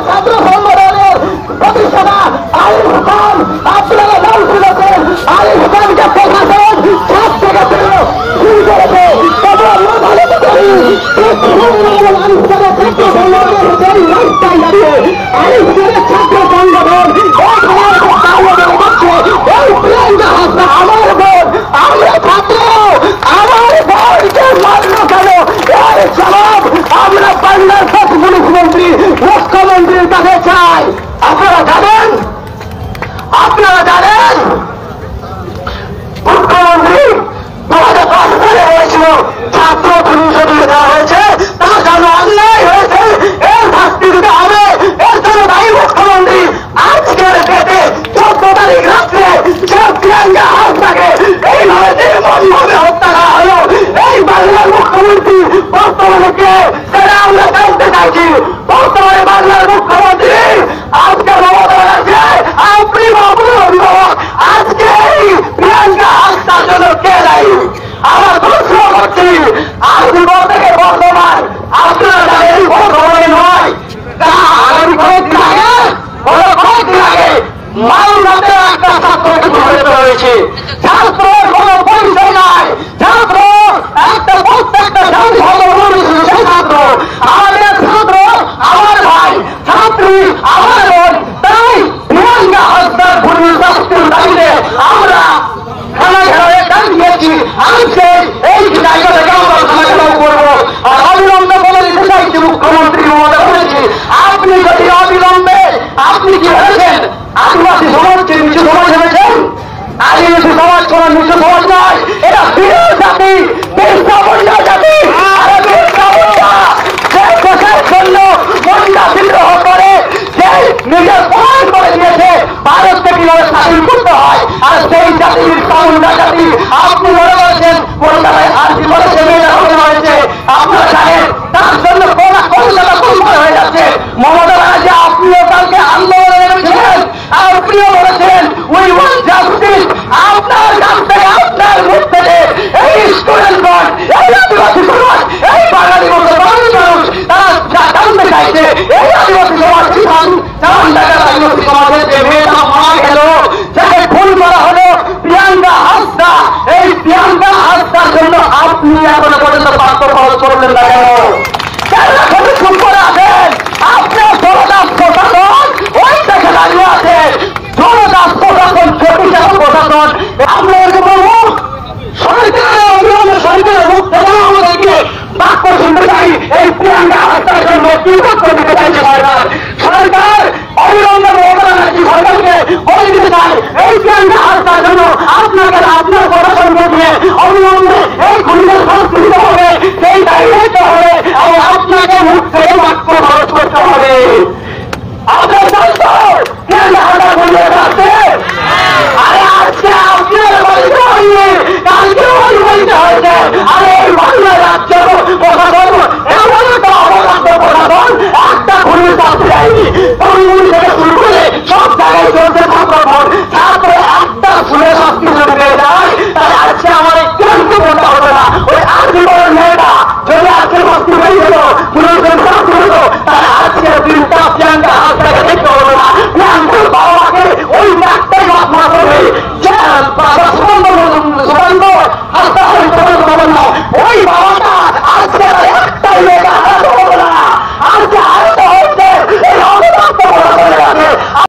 ছাত্র সংগঠনের প্রতিষ্ঠাতা আলিফ খান, আপনারা নাম শুনেছেন। আলিফ খানকে প্রশাসন ছাদ থেকে শুরু করেছে। তবে আমরা ভালো করি আলিফ খানের ছাত্র সংগঠনের সেই রাস্তায় দাঁড়িয়ে আলিফ খানের ছাত্র সংগঠন আমার বোন, আমরা ছাত্র, আমার বোনকে মান্য কেন এর জবাব আমরা বাংলার পুলিশ মন্ত্রী মুখ্যমন্ত্রীর কাছে চাই। আপনারা জানেন মুখ্যমন্ত্রী 2005 সালে হয়েছিল ছাত্র পুলিশ দেওয়া হয়েছে, তার জন্য অন্যায় হয়েছে, এর শাস্তি দিতে হবে। এর জন্য দায়ী মুখ্যমন্ত্রী। আজকের ডেটে 14 তারিখ রাত্রে যে প্রিয়াঙ্কা হাসদাকে এইভাবে নির্মমভাবে হত্যা করা হলো, এই বাংলার মুখ্যমন্ত্রী বর্তমানে কে সেটা আমরা জানতে চাইছি। বর্তমানে বাংলার মুখ্যমন্ত্রী আজকে মমতা ব্যানার্জি, আপনি বাবুর অভিভাবক, আজকে এই প্রিয়াঙ্কা হাসদার জন্য কে দায়ী? আমার প্রশ্ন করছি, আপনি থেকে বর্তমান আপনারা জানেন এই বর্তমানে নয়, তা আগামী কয়েকদিন আগে মালদাতে একটা ছাত্রকে ধরে রয়েছে। ছাত্রের কোন পরিচয় নাই, ছাত্র একটা প্রত্যেকটা ছাত্র ছাত্র আমাদের ছাত্র আমার ভাই, ছাত্রী আমার বোন। তাই প্রিয়াঙ্কা হাসদার ভূমির শাস্তির দাবিতে আমরা খানা ঘেরাও দাঁড়িয়েছি। আজকে এই জায়গা থেকে আমরা খানা ঘেরাও করবো। আর অবিলম্বে বলে দিতে চাইছি মুখ্যমন্ত্রী মমতা বলেছি, আপনি যদি অবিলম্বে, আপনি কি ভেবেছেন আদিবাসী সমাজকে নিচু সমাজ ভেবেছেন? আদিবাসী সমাজ কোন নিচু সমাজ নয়, এটা বিরল জাতি, বিরসাবন্যা জাতি। দেশের জন্য মন্দা বিদ্রোহ করে, যে নিজের প্রমাণ করে দিয়েছে ভারতকে কিভাবে স্বাধীন করতে হয়, আর সেই জাতির চামুন্ডা জাতি আপনি মনে করেছেন কলকাতায় আর্জি করেছে, মেয়েরা হয়েছে, আপনারা জানেন তার জন্য কলকাতা দুর্বল হয়ে যাচ্ছে। মমতা ব্যানার্জি আপনিও কালকে আন্দোলনে নেমেছিলেন, আপনিও বলেছেন উই ওয়ান্ট জাস্টিস। আপনার কাছ থেকে, আপনার মুখ থেকে এই স্টুডেন্টগণ, এই আদিবাসী সমাজ, এই বাঙালি মানুষ তারা জানতে চাইছে এই আদিবাসী সমাজ আদিবাসী সমাজের যে মেয়েরা মারা গেল, যাকে খুন করা হলো প্রিয়াঙ্কা হাসদা, এই প্রিয়াঙ্কা হাসদার জন্য আপনি এখনো পর্যন্ত বাস্তব খরচ করলেন না কেন? চুপ করে আছেন? আপনার জনদাস প্রশাসন ওই দেখে দাঁড়িয়ে আছেন, জনদাস প্রশাসন, শক্তিশালী প্রশাসন। আমরা এরকম বলবো সরকারের অবিলম্বে সরকারের মুখ থেকে আমাদেরকে বাক্য শুনতে চাই। এই প্রিয়াঙ্কা হাসদার জন্য কি বাক্য দিতে চাইছে সরকার? সরকার অবিলম্বে মমতা ব্যানার্জি সরকারকে বলে দিতে চায় এই প্রিয়াঙ্কা হাসদার জন্য আপনাকে, আপনার প্রশাসনকে দিয়ে অবিলম্বে এই খুনিদের শাস্তি দিতে হবে, সেই দায়ী নিতে হবে, এবং আপনাকে মুখ থেকে বাক্য খরচ করতে হবে। আপনার দায়িত্ব প্রিয়াঙ্কা হাসদার বলিয়ে আসছে। আরে আজকে আপনার বলিতে হয়নি, কালকে বলিতে হয়েছে। আরে এই বাংলা রাজ্য প্রশাসন এমন একটা অবকাশ প্রশাসন একটা খুনির শাস্তি দেয়নি। থেকে শুরু